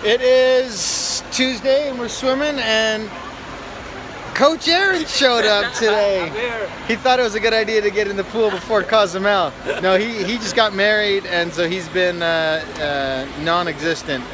It is Tuesday and we're swimming, and Coach Aaron showed up today. He thought it was a good idea to get in the pool before Cozumel. No, he just got married, and so he's been non-existent.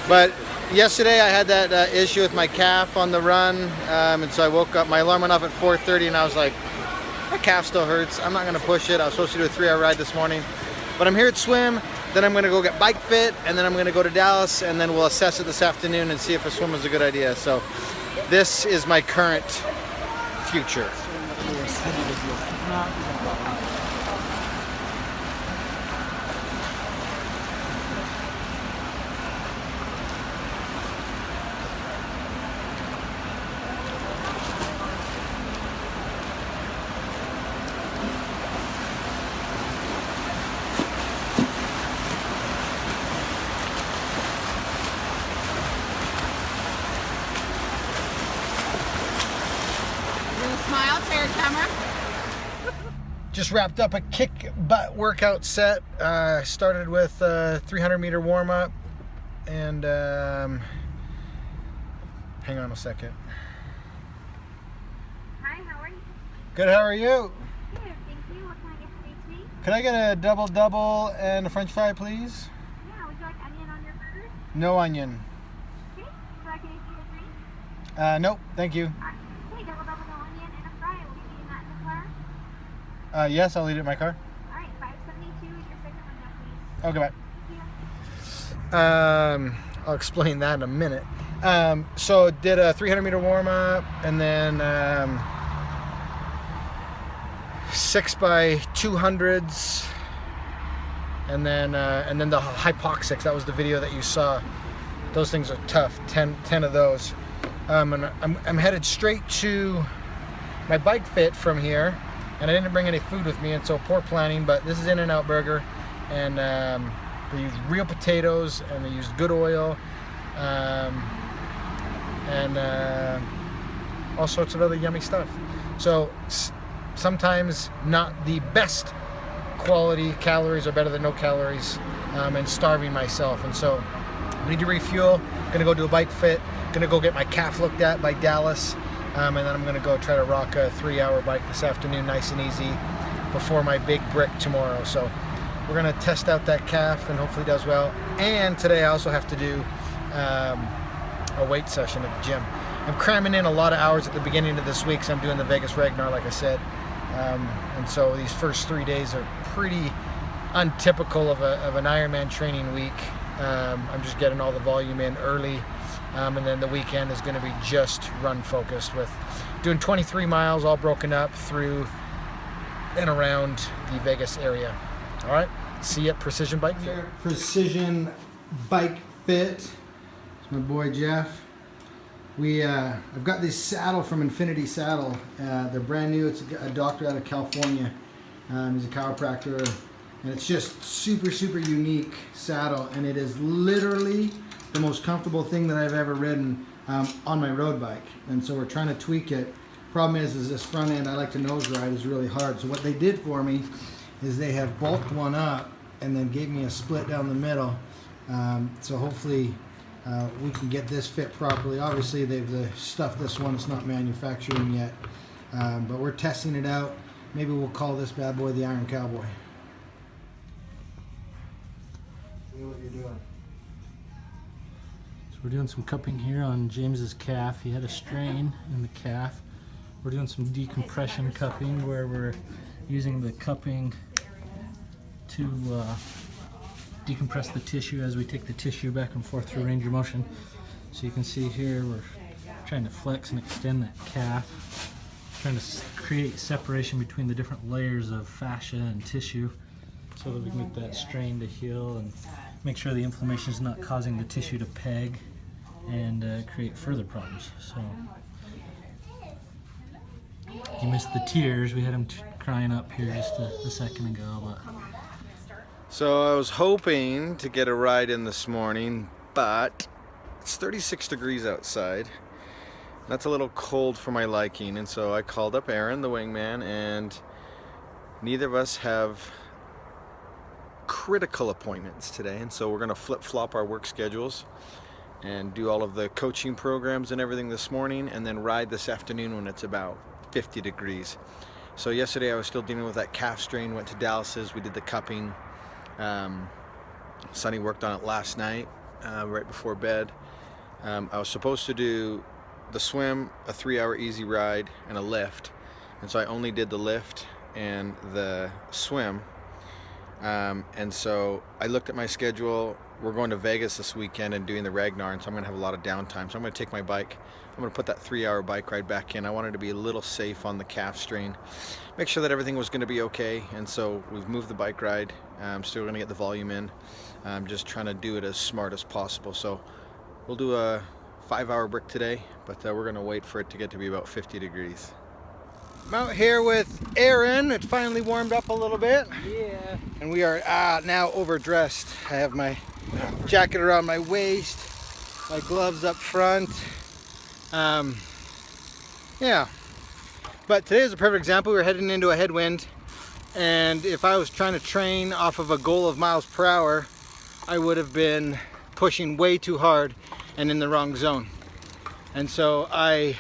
But yesterday I had that issue with my calf on the run, and so I woke up, my alarm went off at 4:30, and I was like, my calf still hurts. I'm not going to push it. I was supposed to do a 3-hour ride this morning. But I'm here at swim, then I'm going to go get bike fit, and then I'm going to go to Dallas, and then we'll assess it this afternoon and see if a swim is a good idea. So this is my current future. Smile to your camera. Just wrapped up a kick butt workout set. Started with a 300-meter warm-up, and hang on a second. Hi, how are you? Good, how are you? Good, thank you. What can I get for you today? Could I get a double and a french fry, please? Yeah, would you like onion on your burger? No onion. Okay, would you like anything to drink? Nope, thank you. Okay, double, no onion and a fry. Will you be eating that in the car? Yes, I'll eat it in my car. All right, 572 is your second one now, please. Okay, bye. Thank you. I'll explain that in a minute. So did a 300-meter warm-up, and then 6x200s, and then the hypoxics. That was the video that you saw. Those things are tough. 10 of those. And I'm headed straight to my bike fit from here, and I didn't bring any food with me, and so poor planning, but this is In-N-Out Burger, and they use real potatoes, and they use good oil, and all sorts of other yummy stuff. So sometimes not the best quality. Calories are better than no calories, and starving myself, and so I need to refuel. Gonna go do a bike fit, gonna go get my calf looked at by Dallas, and then I'm gonna go try to rock a 3-hour bike this afternoon, nice and easy, before my big brick tomorrow. So we're gonna test out that calf and hopefully it does well. And today I also have to do a weight session at the gym. I'm cramming in a lot of hours at the beginning of this week, so I'm doing the Vegas Ragnar, like I said, and so these first 3 days are pretty untypical of an Ironman training week. I'm just getting all the volume in early, and then the weekend is going to be just run focused, with doing 23 miles all broken up through and around the Vegas area. All right, see you at Precision Bike Fit. Precision Bike Fit. It's my boy Jeff. I've got this saddle from Infinity Saddle. They're brand new. It's a doctor out of California. He's a chiropractor, and it's just super unique saddle, and it is literally the most comfortable thing that I've ever ridden on my road bike. And so we're trying to tweak it. Problem is this front end I like to nose ride is really hard. So what they did for me is they have bulked one up and then gave me a split down the middle. So hopefully we can get this fit properly. Obviously they've stuffed this one. It's not manufacturing yet, but we're testing it out. Maybe we'll call this bad boy the Iron Cowboy. See what you're doing. So we're doing some cupping here on James's calf. He had a strain in the calf. We're doing some decompression cupping, where we're using the cupping to decompress the tissue as we take the tissue back and forth through range of motion. So you can see here we're trying to flex and extend that calf, trying to create separation between the different layers of fascia and tissue, so that we can get that strain to heal and make sure the inflammation is not causing the tissue to peg and create further problems. So you missed the tears. We had him crying up here just a second ago. But So I was hoping to get a ride in this morning, but it's 36 degrees outside. That's a little cold for my liking, and so I called up Aaron, the wingman, and neither of us have critical appointments today, and so we're going to flip-flop our work schedules. and do all of the coaching programs and everything this morning, and then ride this afternoon when it's about 50 degrees. So yesterday I was still dealing with that calf strain, went to Dallas's, we did the cupping. Sonny worked on it last night, right before bed. I was supposed to do the swim, a 3-hour easy ride, and a lift. And so I only did the lift and the swim. And so I looked at my schedule. We're going to Vegas this weekend and doing the Ragnar, and so I'm going to have a lot of downtime. So I'm going to take my bike. I'm going to put that 3-hour bike ride back in. I wanted to be a little safe on the calf strain, make sure that everything was going to be okay. And so we've moved the bike ride. I'm still going to get the volume in. I'm just trying to do it as smart as possible. So we'll do a 5-hour brick today, but we're going to wait for it to get to be about 50 degrees. I'm out here with Aaron. It finally warmed up a little bit. Yeah. And we are now overdressed. I have my jacket around my waist, my gloves up front. Yeah. But today is a perfect example. We're heading into a headwind, and if I was trying to train off of a goal of miles per hour, I would have been pushing way too hard and in the wrong zone. And so I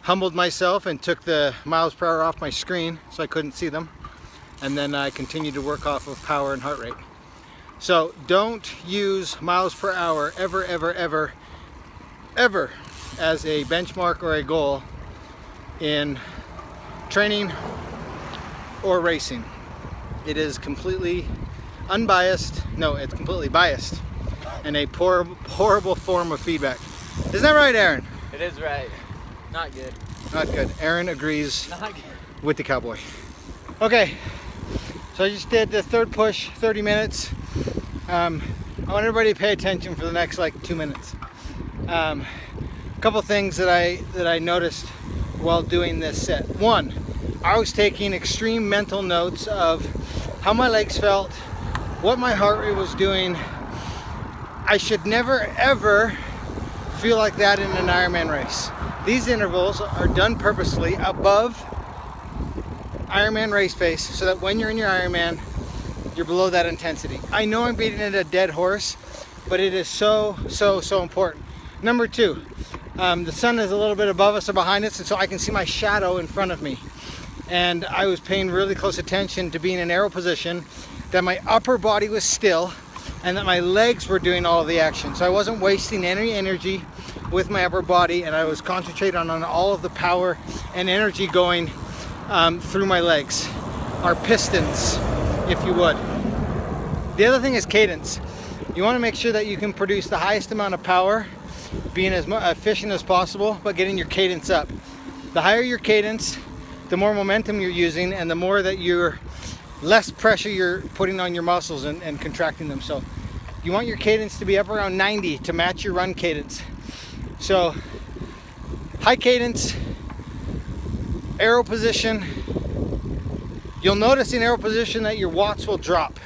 humbled myself and took the miles per hour off my screen so I couldn't see them, and then I continued to work off of power and heart rate. So don't use miles per hour ever as a benchmark or a goal in training or racing. It is completely unbiased. No, it's completely biased and a horrible form of feedback. Isn't that right, Aaron? It is right. Not good. Not good. Aaron agrees Not good. with the cowboy. Okay, so I just did the third push, 30 minutes. I want everybody to pay attention for the next like 2 minutes. A couple things that I noticed while doing this set. One, I was taking extreme mental notes of how my legs felt, what my heart rate was doing. I should never ever feel like that in an Ironman race. These intervals are done purposely above Ironman race pace so that when you're in your Ironman, you're below that intensity. I know I'm beating it a dead horse, but it is so important. Number two, the sun is a little bit above us or behind us, and so I can see my shadow in front of me. And I was paying really close attention to being in aero position, that my upper body was still, and that my legs were doing all of the action. So I wasn't wasting any energy with my upper body, and I was concentrating on all of the power and energy going through my legs, our pistons, if you would. The other thing is cadence. You want to make sure that you can produce the highest amount of power, being as efficient as possible, but getting your cadence up. The higher your cadence, the more momentum you're using, and the more that you're less pressure you're putting on your muscles and contracting them. So you want your cadence to be up around 90 to match your run cadence. So high cadence, aero position. You'll notice in aero position that your watts will drop.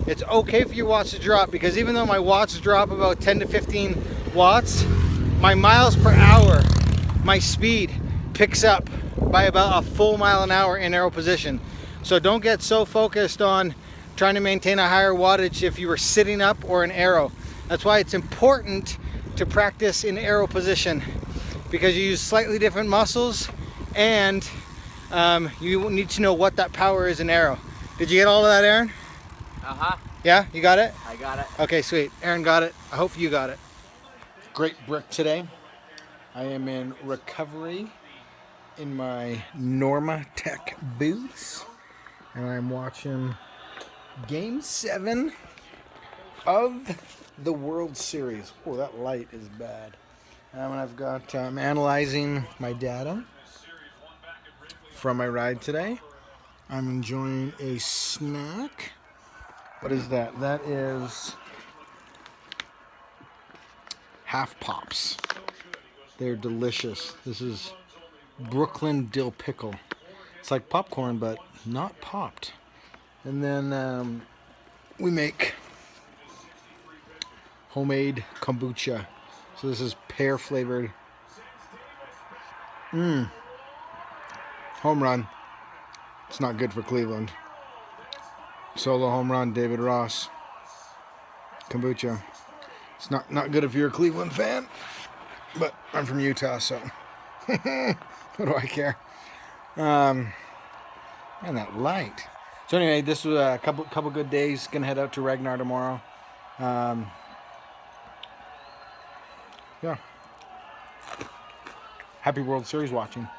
It's okay for your watts to drop, because even though my watts drop about 10 to 15 watts, my miles per hour, my speed picks up by about a full mile an hour in aero position. So don't get so focused on trying to maintain a higher wattage if you were sitting up or in aero. That's why it's important to practice in aero position, because you use slightly different muscles, and you need to know what that power is in aero. Did you get all of that, Aaron? Uh-huh. Yeah, you got it? I got it. Okay, sweet. Aaron got it. I hope you got it. Great brick today. I am in recovery in my Norma Tech boots, and I'm watching Game 7 of the World Series. Oh, that light is bad. And I've got, I'm analyzing my data from my ride today. I'm enjoying a snack. What is that? That is Half Pops. They're delicious. This is Brooklyn dill pickle. It's like popcorn, but not popped. And then we make homemade kombucha. So this is pear flavored. Home run. It's not good for Cleveland. Solo home run, David Ross. Kombucha. It's not good if you're a Cleveland fan, but I'm from Utah, so what do I care? And that light. So anyway, this was a couple good days. Gonna head out to Ragnar tomorrow. Yeah. Happy World Series watching.